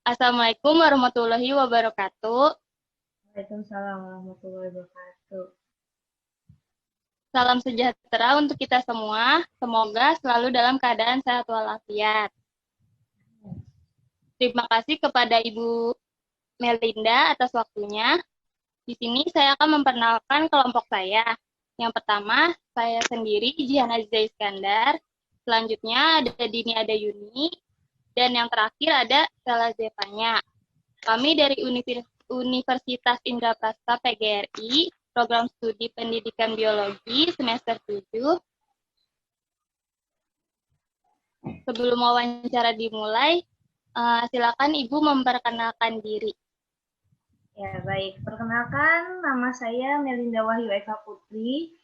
Assalamualaikum warahmatullahi wabarakatuh. Waalaikumsalam warahmatullahi wabarakatuh. Salam sejahtera untuk kita semua. Semoga selalu dalam keadaan sehat walafiat. Terima kasih kepada Ibu Melinda atas waktunya. Di sini saya akan memperkenalkan kelompok saya. Yang pertama, saya sendiri, Jihan Aziza Iskandar. Selanjutnya ada Dini, ada Yuni. Dan yang terakhir ada Stella Zevanya. Kami dari Universitas Indraprasta PGRI, Program Studi Pendidikan Biologi semester 7. Sebelum wawancara dimulai, silakan Ibu memperkenalkan diri. Ya, baik. Perkenalkan, nama saya Melinda Wahyu Eka Putri.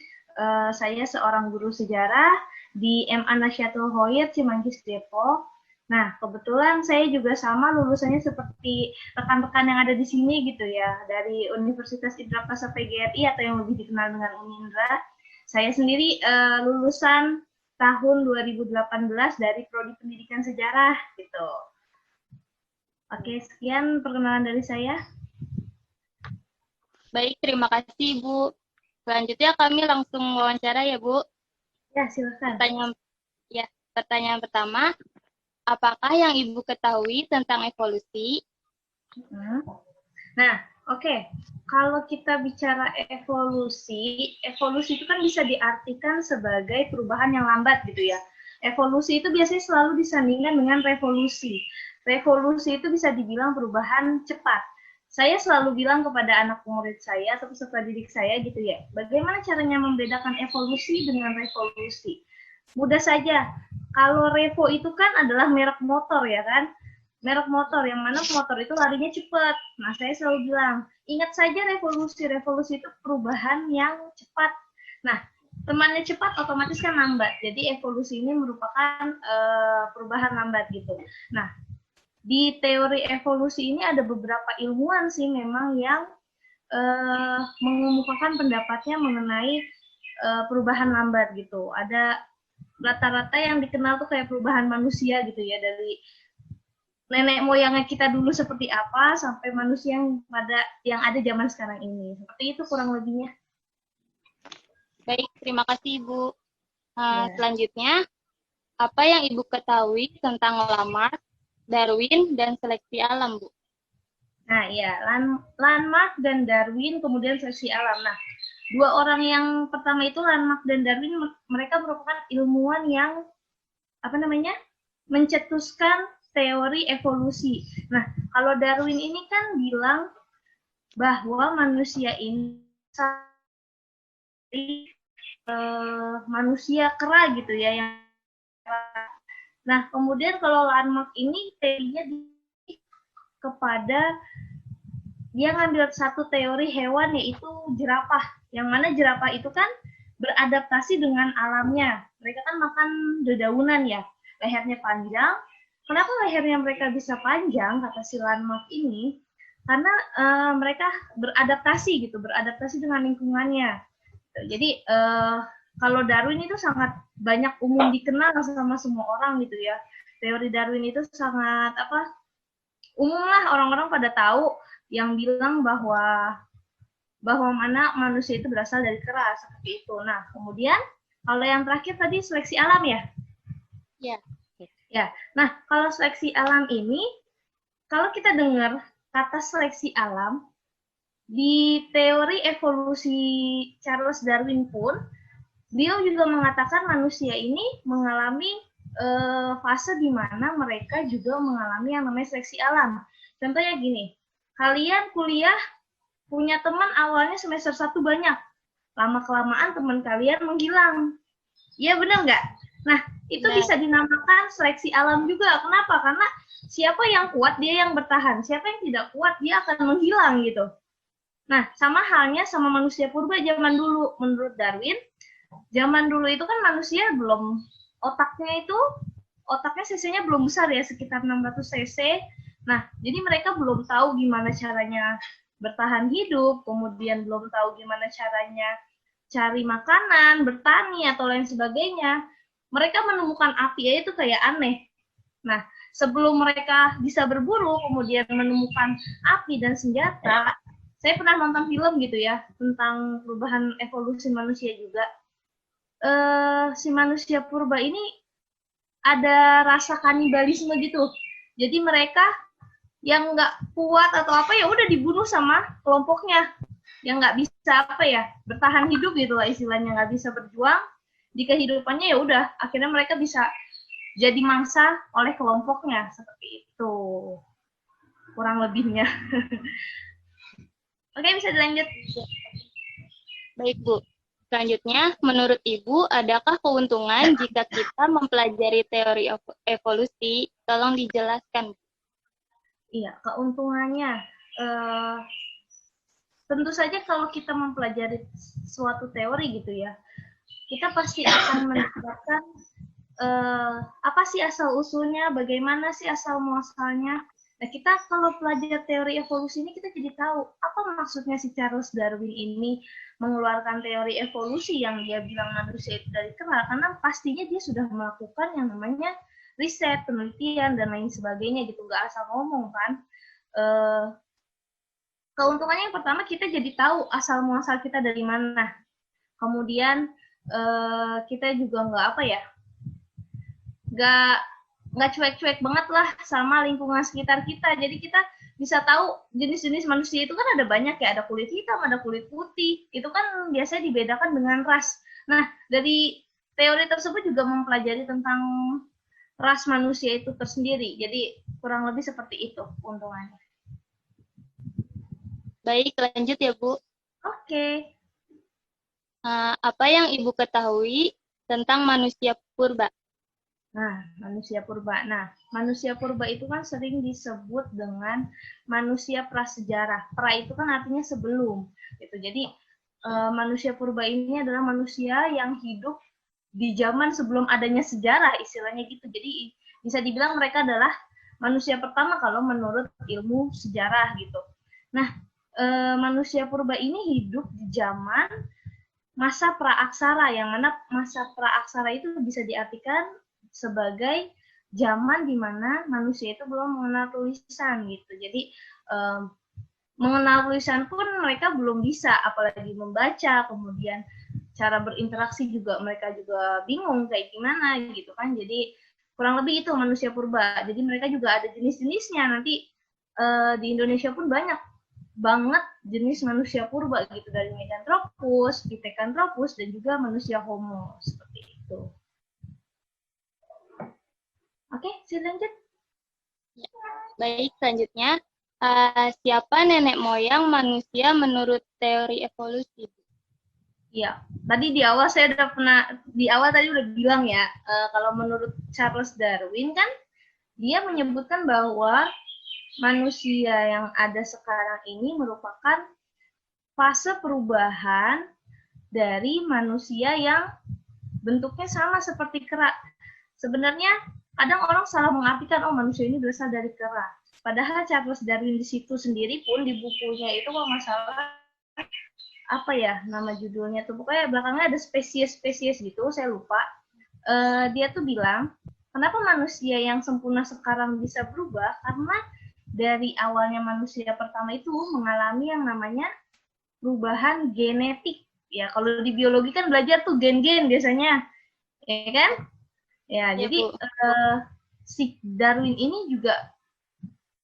Saya seorang guru sejarah di MA Nasyatul Khoir, Cimanggis, Depok. Nah, kebetulan saya juga sama lulusannya seperti rekan-rekan yang ada di sini gitu ya, dari Universitas Indraprasta PGRI atau yang lebih dikenal dengan Unindra. Saya sendiri lulusan tahun 2018 dari Prodi Pendidikan Sejarah gitu. Oke, sekian perkenalan dari saya. Baik, terima kasih Ibu. Selanjutnya kami langsung wawancara ya Bu. Ya, silakan. Pertanyaan pertama, apakah yang Ibu ketahui tentang evolusi? Nah, oke. Kalau kita bicara evolusi itu kan bisa diartikan sebagai perubahan yang lambat gitu ya. Evolusi itu biasanya selalu disandingkan dengan revolusi. Revolusi itu bisa dibilang perubahan cepat. Saya selalu bilang kepada anak murid saya atau peserta didik saya gitu ya, bagaimana caranya membedakan evolusi dengan revolusi? Mudah saja, kalau Revo itu kan adalah merek motor ya kan, merek motor yang mana motor itu larinya cepat. Nah, saya selalu bilang, ingat saja revolusi itu perubahan yang cepat. Nah, temannya cepat otomatis kan lambat. Jadi evolusi ini merupakan perubahan lambat gitu. Nah, di teori evolusi ini ada beberapa ilmuwan sih memang yang mengemukakan pendapatnya mengenai perubahan lambat gitu. Ada rata-rata yang dikenal tuh kayak perubahan manusia gitu ya, dari nenek moyangnya kita dulu seperti apa sampai manusia yang ada zaman sekarang ini. Seperti itu kurang lebihnya. Baik, terima kasih Ibu. Selanjutnya, apa yang Ibu ketahui tentang Lamarck, Darwin, dan seleksi alam, Bu? Nah, ya, Lamarck dan Darwin, kemudian seleksi alam. Nah, dua orang yang pertama itu Lamarck dan Darwin, mereka merupakan ilmuwan yang mencetuskan teori evolusi. Nah, kalau Darwin ini kan bilang bahwa manusia ini manusia kera gitu ya, yang nah kemudian kalau Lamarck ini teorinya kepada dia ngambil satu teori hewan yaitu jerapah, yang mana jerapah itu kan beradaptasi dengan alamnya. Mereka kan makan dedaunan ya, lehernya panjang. Kenapa lehernya mereka bisa panjang, kata si Lamarck ini? Karena mereka beradaptasi dengan lingkungannya. Jadi kalau Darwin itu sangat banyak umum dikenal sama semua orang gitu ya. Teori Darwin itu sangat umum lah, orang-orang pada tahu, yang bilang bahwa mana manusia itu berasal dari kera, seperti itu. Nah, kemudian kalau yang terakhir tadi seleksi alam ya? Ya. Ya. Nah, kalau seleksi alam ini, kalau kita dengar kata seleksi alam, di teori evolusi Charles Darwin pun, beliau juga mengatakan manusia ini mengalami fase di mana mereka juga mengalami yang namanya seleksi alam. Contohnya gini, kalian kuliah punya teman awalnya semester 1 banyak, lama-kelamaan teman kalian menghilang. Iya benar nggak? Nah, itu bisa dinamakan seleksi alam juga. Kenapa? Karena siapa yang kuat, dia yang bertahan. Siapa yang tidak kuat, dia akan menghilang gitu. Nah, sama halnya sama manusia purba zaman dulu. Menurut Darwin, zaman dulu itu kan manusia belum, otaknya cc-nya belum besar ya, sekitar 600 cc. Nah, jadi mereka belum tahu gimana caranya bertahan hidup, kemudian belum tahu gimana caranya cari makanan, bertani, atau lain sebagainya. Mereka menemukan api aja itu kayak aneh. Nah, sebelum mereka bisa berburu, kemudian menemukan api dan senjata, saya pernah nonton film gitu ya, tentang perubahan evolusi manusia juga. Si manusia purba ini ada rasa kanibalisme gitu. Jadi mereka yang nggak kuat atau apa ya udah dibunuh sama kelompoknya, yang nggak bisa apa ya bertahan hidup gitu lah istilahnya, nggak bisa berjuang di kehidupannya, ya udah akhirnya mereka bisa jadi mangsa oleh kelompoknya, seperti itu kurang lebihnya. Oke, bisa dilanjut. Baik, Bu. Selanjutnya, menurut Ibu, adakah keuntungan jika kita mempelajari teori evolusi? Tolong dijelaskan. Iya, keuntungannya. Eh, Tentu saja kalau kita mempelajari suatu teori gitu ya, kita pasti akan mendapatkan apa sih asal usulnya, bagaimana sih asal muasalnya. Nah, kita kalau belajar teori evolusi ini kita jadi tahu apa maksudnya si Charles Darwin ini mengeluarkan teori evolusi yang dia bilang manusia itu dari kera, karena pastinya dia sudah melakukan yang namanya riset, penelitian dan lain sebagainya gitu, nggak asal ngomong kan. Keuntungannya yang pertama kita jadi tahu asal muasal kita dari mana. Kemudian kita juga nggak apa ya, nggak cuek-cuek banget lah sama lingkungan sekitar kita. Jadi kita bisa tahu jenis-jenis manusia itu kan ada banyak ya, ada kulit hitam, ada kulit putih. Itu kan biasanya dibedakan dengan ras. Nah, dari teori tersebut juga mempelajari tentang ras manusia itu tersendiri. Jadi kurang lebih seperti itu keuntungannya. Baik, lanjut ya, Bu. Oke. Apa yang Ibu ketahui tentang manusia purba? Nah, manusia purba. Nah, manusia purba itu kan sering disebut dengan manusia prasejarah. Pra itu kan artinya sebelum. Gitu. Jadi, manusia purba ini adalah manusia yang hidup di zaman sebelum adanya sejarah, istilahnya gitu. Jadi, bisa dibilang mereka adalah manusia pertama kalau menurut ilmu sejarah gitu. Nah, manusia purba ini hidup di zaman masa praaksara, yang mana masa praaksara itu bisa diartikan sebagai zaman di mana manusia itu belum mengenal tulisan gitu. Jadi mengenal tulisan pun mereka belum bisa, apalagi membaca, kemudian cara berinteraksi juga mereka juga bingung kayak gimana gitu kan. Jadi kurang lebih itu manusia purba. Jadi mereka juga ada jenis-jenisnya. Nanti di Indonesia pun banyak banget jenis manusia purba gitu, dari Meganthropus, Pithecanthropus, dan juga manusia Homo, seperti itu. Oke, silakan lanjut. Baik, selanjutnya, siapa nenek moyang manusia menurut teori evolusi? Iya, tadi di awal saya udah pernah, di awal tadi udah bilang ya, kalau menurut Charles Darwin kan, dia menyebutkan bahwa manusia yang ada sekarang ini merupakan fase perubahan dari manusia yang bentuknya sama seperti kera. Sebenarnya kadang orang salah mengartikan, oh manusia ini berasal dari kera. Padahal Charles Darwin di situ sendiri pun di bukunya itu kalau nggak salah apa ya nama judulnya tuh, pokoknya belakangnya ada spesies-spesies gitu, saya lupa. Dia tuh bilang kenapa manusia yang sempurna sekarang bisa berubah, karena dari awalnya manusia pertama itu mengalami yang namanya perubahan genetik. Ya kalau di biologi kan belajar tuh gen-gen biasanya, ya kan? Ya, jadi si Darwin ini juga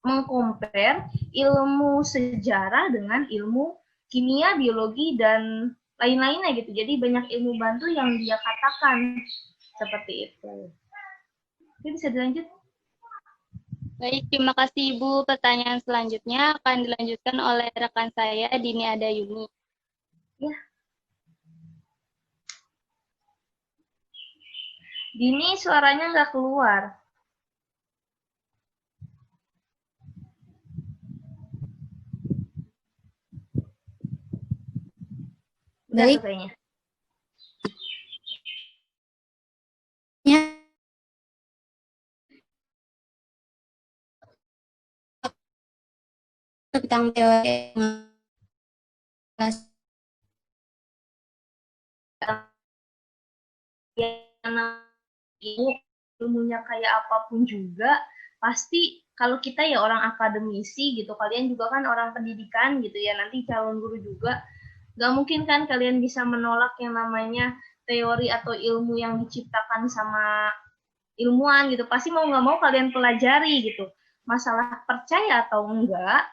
mengcompare ilmu sejarah dengan ilmu kimia, biologi, dan lain-lainnya gitu. Jadi banyak ilmu bantu yang dia katakan seperti itu. Oke, bisa dilanjut? Baik, terima kasih Ibu. Pertanyaan selanjutnya akan dilanjutkan oleh rekan saya, Dini Adayuni. Ya. Dini, suaranya nggak keluar. Udah tuh kayaknya. Tentang teori Ibu ilmunya kayak apapun juga, pasti kalau kita ya orang akademisi gitu, kalian juga kan orang pendidikan gitu ya, nanti calon guru juga, gak mungkin kan kalian bisa menolak yang namanya teori atau ilmu yang diciptakan sama ilmuwan gitu. Pasti mau nggak mau kalian pelajari gitu. Masalah percaya atau enggak,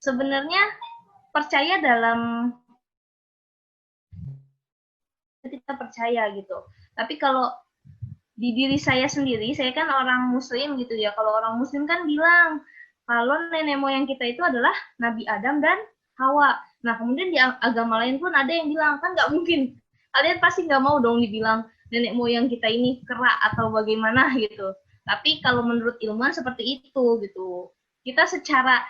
sebenarnya percaya dalam kita percaya gitu. Tapi kalau di diri saya sendiri, saya kan orang muslim gitu ya. Kalau orang muslim kan bilang kalau nenek moyang kita itu adalah Nabi Adam dan Hawa. Nah, kemudian di agama lain pun ada yang bilang, kan nggak mungkin. Kalian pasti nggak mau dong dibilang nenek moyang kita ini kerak atau bagaimana gitu. Tapi kalau menurut ilmuwan seperti itu gitu. Kita secara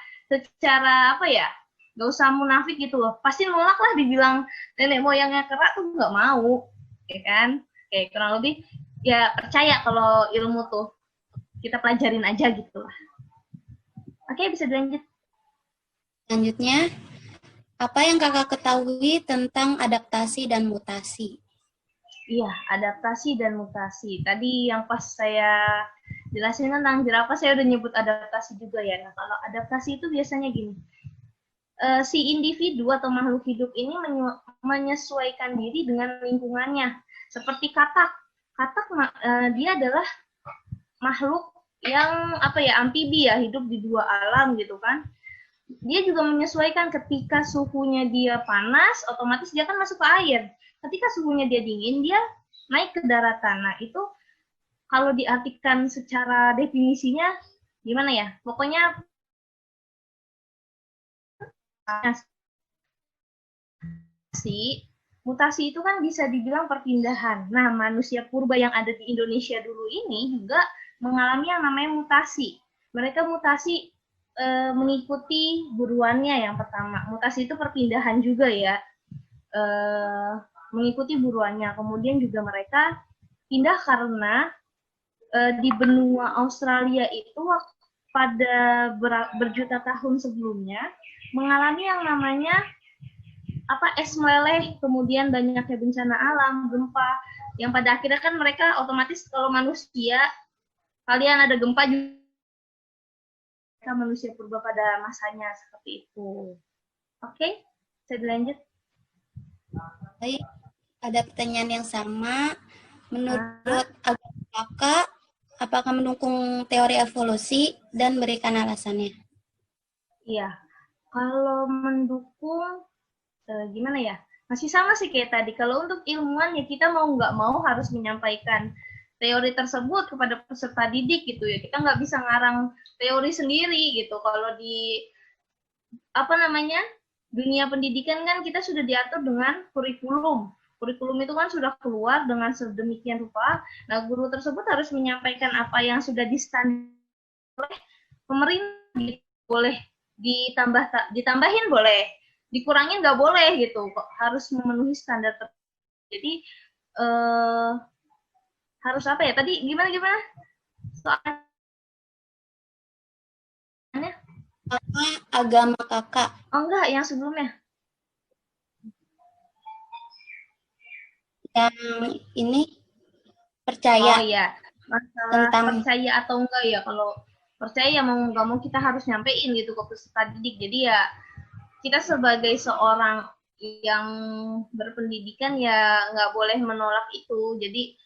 apa ya, nggak usah munafik gitu loh. Pasti nolak lah dibilang nenek moyangnya kerak tuh nggak mau, ya kan? Kayak kurang lebih ya percaya kalau ilmu tuh kita pelajarin aja gitu lah. Oke, bisa dilanjut. Selanjutnya, apa yang kakak ketahui tentang adaptasi dan mutasi? Iya, adaptasi dan mutasi. Tadi yang pas saya jelasin tentang jerapah, saya udah nyebut adaptasi juga ya. Nah, kalau adaptasi itu biasanya gini, si individu atau makhluk hidup ini menyesuaikan diri dengan lingkungannya. Seperti katak. Katak dia adalah makhluk yang apa ya, amfibi ya, hidup di dua alam gitu kan. Dia juga menyesuaikan ketika suhunya dia panas, otomatis dia kan masuk ke air. Ketika suhunya dia dingin, dia naik ke daratan. Nah, itu kalau diartikan secara definisinya gimana ya? Pokoknya mutasi itu kan bisa dibilang perpindahan. Nah, manusia purba yang ada di Indonesia dulu ini juga mengalami yang namanya mutasi. Mereka mutasi mengikuti buruannya yang pertama. Mutasi itu perpindahan juga ya. Mengikuti buruannya. Kemudian juga mereka pindah karena di benua Australia itu pada berjuta tahun sebelumnya mengalami yang namanya es meleleh, kemudian banyaknya bencana alam, gempa, yang pada akhirnya kan mereka otomatis kalau manusia, kalian ada gempa juga, manusia purba pada masanya seperti itu. Oke, saya dilanjut. Baik, ada pertanyaan yang sama. Menurut agama kakak, apakah mendukung teori evolusi dan berikan alasannya? Iya, kalau mendukung gimana ya, masih sama sih kayak tadi. Kalau untuk ilmuwan ya kita mau nggak mau harus menyampaikan teori tersebut kepada peserta didik gitu ya. Kita nggak bisa ngarang teori sendiri gitu. Kalau di dunia pendidikan kan kita sudah diatur dengan kurikulum. Kurikulum itu kan sudah keluar dengan sedemikian rupa. Nah, guru tersebut harus menyampaikan apa yang sudah distandarisasi oleh pemerintah. Boleh ditambahin boleh, dikurangin nggak boleh gitu, kok harus memenuhi standar jadi harus apa ya tadi gimana soalnya agama kakak? Enggak, yang sebelumnya yang ini percaya. Oh iya, masalah tentang percaya atau enggak ya. Kalau percaya ya mau nggak mau kita harus nyampein gitu ke peserta didik. Jadi ya kita sebagai seorang yang berpendidikan ya nggak boleh menolak itu. Jadi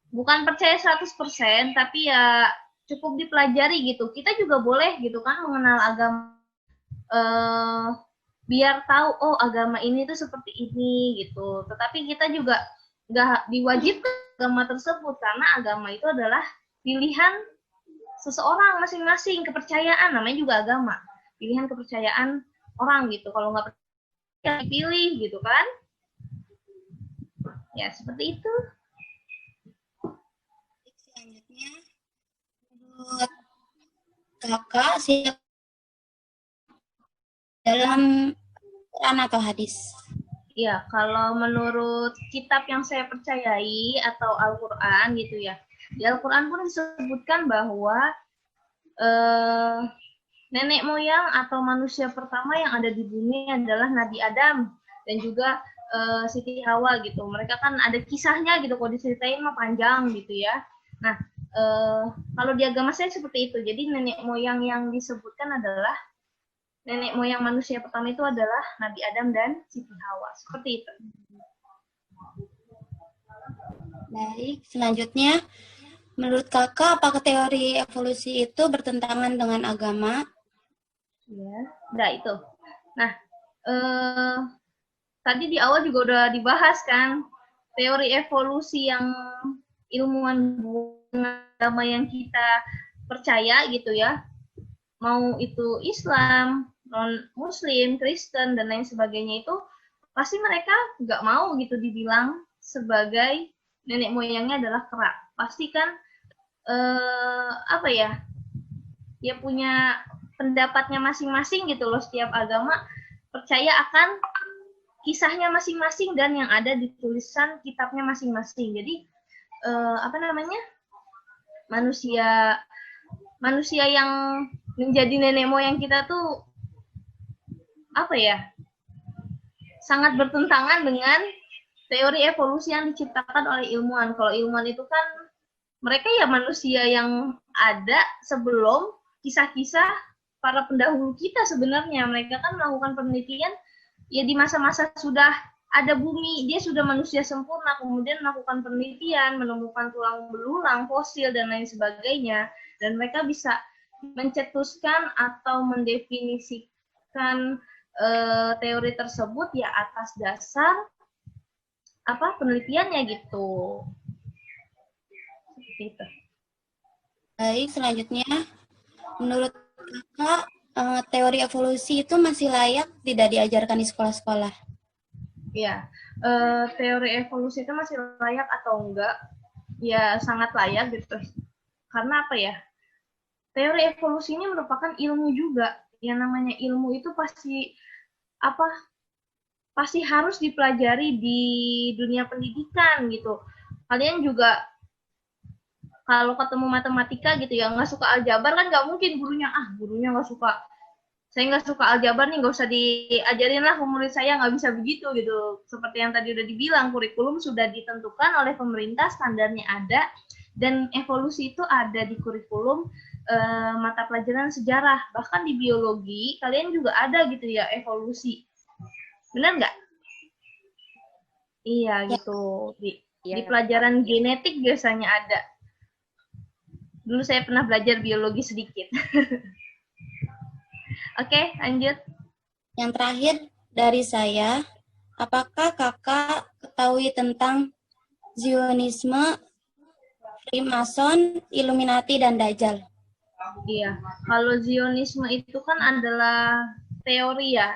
bukan percaya 100%, tapi ya cukup dipelajari gitu. Kita juga boleh gitu kan mengenal agama, biar tahu oh agama ini tuh seperti ini gitu. Tetapi kita juga nggak diwajibkan agama tersebut karena agama itu adalah pilihan seseorang masing-masing, kepercayaan namanya juga agama, pilihan kepercayaan orang gitu. Kalau nggak percaya pilih gitu kan, ya seperti itu. Selanjutnya, menurut kakak siapa dalam Quran atau hadis? Ya, kalau menurut kitab yang saya percayai atau Al-Quran gitu ya, di Al-Quran pun disebutkan bahwa nenek moyang atau manusia pertama yang ada di bumi adalah Nabi Adam dan juga Siti Hawa gitu. Mereka kan ada kisahnya gitu, kalau diceritain mah panjang gitu ya. Nah, Kalau di agama saya seperti itu. Jadi nenek moyang yang disebutkan adalah nenek moyang manusia pertama itu adalah Nabi Adam dan Siti Hawa. Seperti itu. Baik, selanjutnya, menurut kakak, apakah teori evolusi itu bertentangan dengan agama? Ya, nah itu. Nah, tadi di awal juga udah dibahas kan, teori evolusi yang ilmuwan agama yang kita percaya gitu ya, mau itu Islam, non-Muslim, Kristen, dan lain sebagainya itu, pasti mereka nggak mau gitu dibilang sebagai nenek moyangnya adalah kera. Pasti kan, apa ya, dia punya pendapatnya masing-masing gitu loh. Setiap agama percaya akan kisahnya masing-masing dan yang ada di tulisan kitabnya masing-masing. Jadi apa namanya, manusia yang menjadi nenek moyang kita tuh apa ya, sangat bertentangan dengan teori evolusi yang diciptakan oleh ilmuwan. Kalau ilmuwan itu kan mereka ya manusia yang ada sebelum kisah-kisah para pendahulu kita sebenarnya. Mereka kan melakukan penelitian ya di masa-masa sudah ada bumi, dia sudah manusia sempurna, kemudian melakukan penelitian, menemukan tulang belulang, fosil, dan lain sebagainya. Dan mereka bisa mencetuskan atau mendefinisikan teori tersebut ya atas dasar apa penelitiannya gitu. Seperti itu. Baik, selanjutnya, menurut kakak, teori evolusi itu masih layak tidak diajarkan di sekolah-sekolah? Ya, teori evolusi itu masih layak atau enggak? Ya, sangat layak gitu. Karena apa ya? Teori evolusi ini merupakan ilmu juga. Yang namanya ilmu itu pasti apa? Pasti harus dipelajari di dunia pendidikan gitu. Kalian juga kalau ketemu matematika gitu ya, nggak suka aljabar kan nggak mungkin gurunya nggak suka, saya nggak suka aljabar nih, nggak usah diajarin lah ke murid saya, nggak bisa begitu gitu. Seperti yang tadi udah dibilang, kurikulum sudah ditentukan oleh pemerintah, standarnya ada, dan evolusi itu ada di kurikulum mata pelajaran sejarah. Bahkan di biologi, kalian juga ada gitu ya evolusi. Benar nggak? Iya Ya. gitu. Di pelajaran genetik biasanya ada. Dulu saya pernah belajar biologi sedikit. Oke, lanjut. Yang terakhir dari saya, apakah kakak ketahui tentang Zionisme, Freemason, Illuminati, dan Dajjal? Iya, kalau Zionisme itu kan adalah teori ya,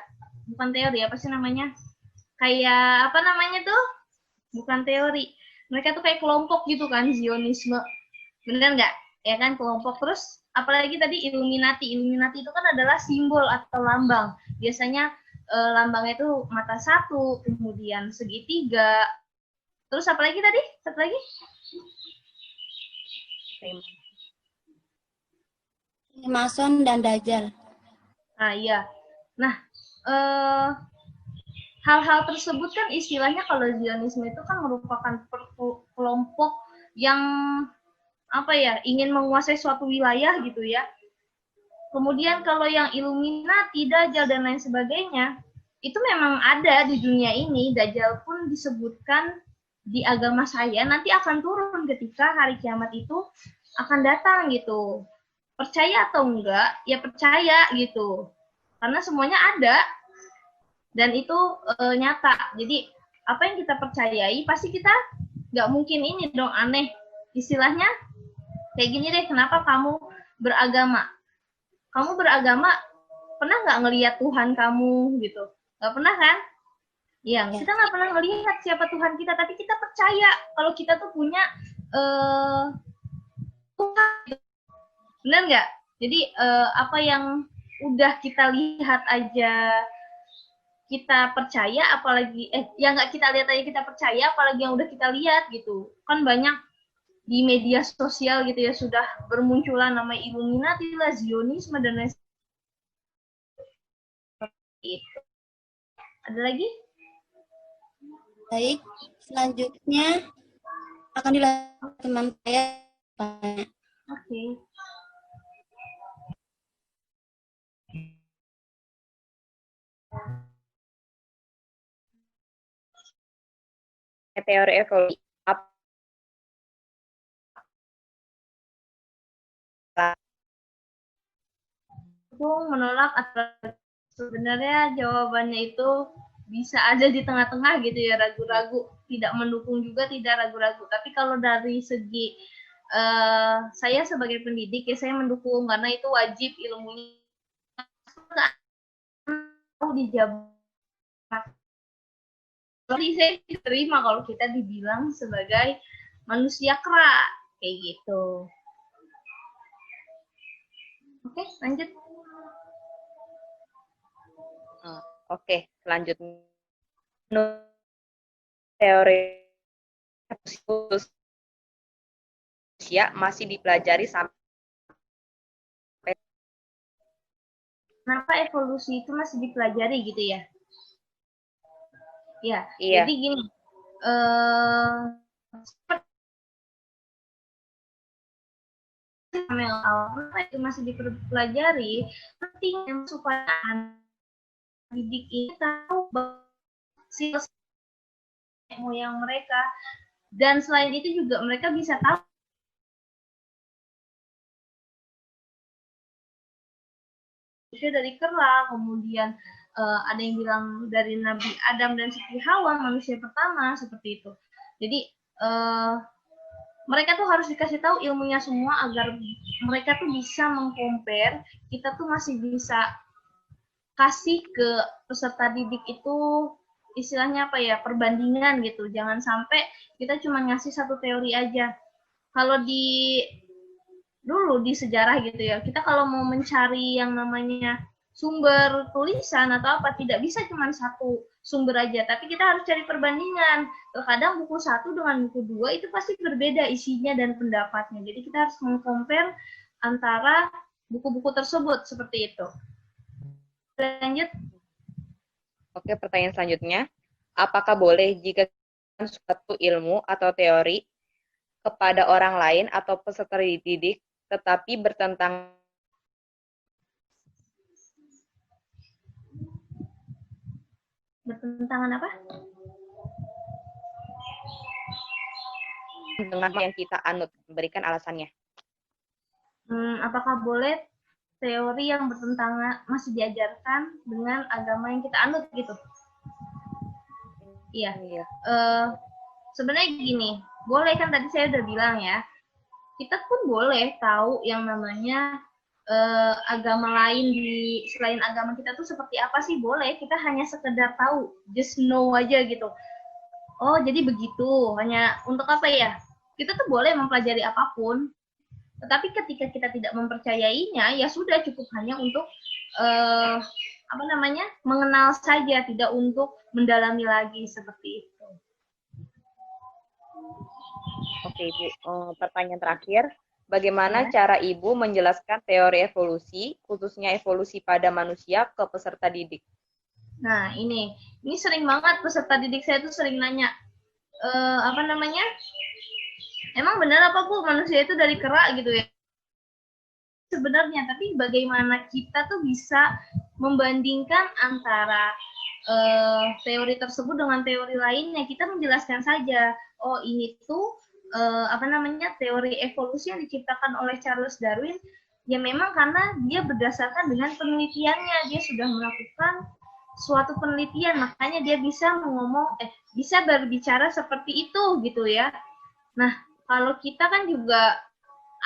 bukan teori, apa sih namanya? Kayak apa namanya tuh? Bukan teori. Mereka tuh kayak kelompok gitu kan, Zionisme. Bener nggak? Ya kan, kelompok. Terus apalagi tadi Illuminati. Illuminati itu kan adalah simbol atau lambang. Biasanya lambangnya itu mata satu, kemudian segitiga. Terus apalagi tadi? Satu lagi? Freemason dan Dajjal. Nah, iya. Nah, hal-hal tersebut kan istilahnya kalau Zionisme itu kan merupakan kelompok yang apa ya, ingin menguasai suatu wilayah gitu ya. Kemudian kalau yang Illuminati, Dajjal dan lain sebagainya, itu memang ada di dunia ini. Dajjal pun disebutkan di agama saya nanti akan turun ketika hari kiamat itu akan datang gitu. Percaya atau enggak? Ya percaya gitu. Karena semuanya ada dan itu nyata. Jadi apa yang kita percayai pasti kita nggak mungkin ini dong aneh. Istilahnya kayak gini deh, kenapa kamu beragama? Kamu beragama pernah nggak ngelihat Tuhan kamu gitu? Nggak pernah kan? Ya, kita nggak pernah ngelihat siapa Tuhan kita, tapi kita percaya kalau kita tuh punya Tuhan. Benar nggak? Jadi apa yang udah kita lihat aja kita percaya, apalagi yang nggak kita lihat aja kita percaya, apalagi yang udah kita lihat gitu. Kan banyak di media sosial gitu ya sudah bermunculan nama Illuminati lah, Zionisme dan lain sebagainya. Ada lagi? Baik, selanjutnya akan dilanjutkan teman saya Pak. Oke. Teori evolusi Aku menolak atau sebenarnya jawabannya itu bisa ada di tengah-tengah gitu ya, ragu-ragu, tidak mendukung juga, tidak ragu-ragu. Tapi kalau dari segi saya sebagai pendidik ya saya mendukung karena itu wajib ilmunya dijabarkan. Jadi saya terima kalau kita dibilang sebagai manusia kera kayak gitu. Oke, lanjut. Oke, selanjutnya teori manusia masih dipelajari sampai Kenapa evolusi itu masih dipelajari gitu ya? Ya, Iya. jadi gini, itu masih dipelajari, penting supaya anak didik ini tahu sifat moyang mereka, dan selain itu juga mereka bisa tahu dari kera, kemudian ada yang bilang dari Nabi Adam dan Siti Hawa, manusia pertama, seperti itu. Jadi mereka tuh harus dikasih tahu ilmunya semua agar mereka tuh bisa mengcompare, kita tuh masih bisa kasih ke peserta didik itu istilahnya apa ya, perbandingan gitu. Jangan sampai kita cuma ngasih satu teori aja. Kalau dulu di sejarah gitu ya, kita kalau mau mencari yang namanya sumber tulisan atau apa, tidak bisa cuma satu sumber aja, tapi kita harus cari perbandingan. Terkadang buku 1 dengan buku 2 itu pasti berbeda isinya dan pendapatnya. Jadi kita harus mengcompare antara buku-buku tersebut, seperti itu. Lanjut. Oke, pertanyaan selanjutnya. Apakah boleh jika suatu ilmu atau teori kepada orang lain atau peserta didik tetapi bertentangan apa? Dengan yang kita anut, berikan alasannya. Apakah boleh teori yang bertentangan masih diajarkan dengan agama yang kita anut gitu? Iya. Sebenarnya gini, boleh kan tadi saya udah bilang ya, kita pun boleh tahu yang namanya agama lain di selain agama kita tuh seperti apa sih, boleh. Kita hanya sekedar tahu, just know aja gitu. Oh jadi begitu, hanya untuk apa ya? Kita tuh boleh mempelajari apapun, tetapi ketika kita tidak mempercayainya, ya sudah, cukup hanya untuk mengenal saja, tidak untuk mendalami lagi, seperti itu. Oke, Ibu. Pertanyaan terakhir, bagaimana cara Ibu menjelaskan teori evolusi, khususnya evolusi pada manusia, ke peserta didik? Nah, ini sering banget peserta didik saya tuh sering nanya, emang benar apa Bu manusia itu dari kera gitu ya? Sebenarnya, tapi bagaimana kita tuh bisa membandingkan antara teori tersebut dengan teori lainnya? Kita menjelaskan saja, oh ini tuh teori evolusi yang diciptakan oleh Charles Darwin, ya memang karena dia berdasarkan dengan penelitiannya, dia sudah melakukan suatu penelitian, makanya dia bisa bisa berbicara seperti itu gitu ya. Nah, kalau kita kan juga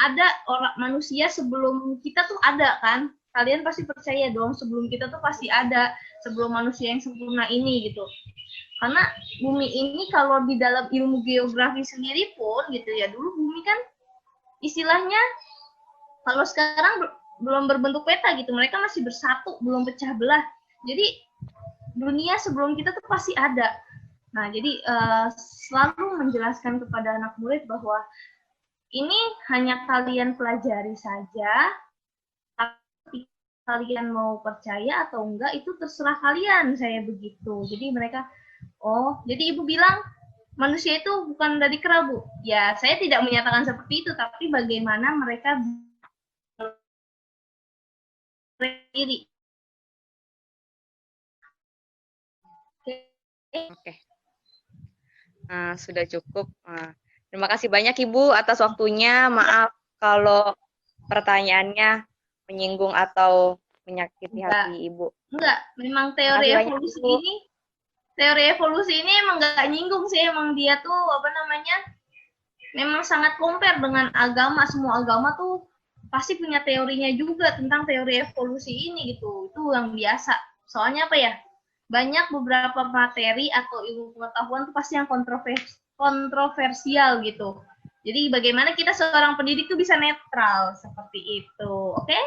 ada orang manusia sebelum kita tuh ada kan, kalian pasti percaya dong sebelum kita tuh pasti ada, sebelum manusia yang sempurna ini gitu. Karena bumi ini kalau di dalam ilmu geografi sendiri pun gitu ya, dulu bumi kan istilahnya kalau sekarang belum berbentuk peta gitu, mereka masih bersatu, belum pecah belah. Jadi dunia sebelum kita tuh pasti ada. Nah, jadi selalu menjelaskan kepada anak murid bahwa ini hanya kalian pelajari saja, tapi kalian mau percaya atau enggak itu terserah kalian, saya begitu. Jadi mereka, oh, jadi Ibu bilang manusia itu bukan dari kera, Bu. Ya, saya tidak menyatakan seperti itu, tapi bagaimana mereka berdiri. Oke. Sudah cukup. Terima kasih banyak Ibu atas waktunya. Maaf kalau pertanyaannya menyinggung atau menyakiti hati Ibu. Enggak, memang teori evolusi ini emang nggak nyinggung sih, emang dia tuh memang sangat compare dengan agama. Semua agama tuh pasti punya teorinya juga tentang teori evolusi ini gitu. Itu yang biasa. Soalnya apa ya? Banyak beberapa materi atau ilmu pengetahuan tuh pasti yang kontroversial gitu. Jadi bagaimana kita seorang pendidik tuh bisa netral seperti itu, oke?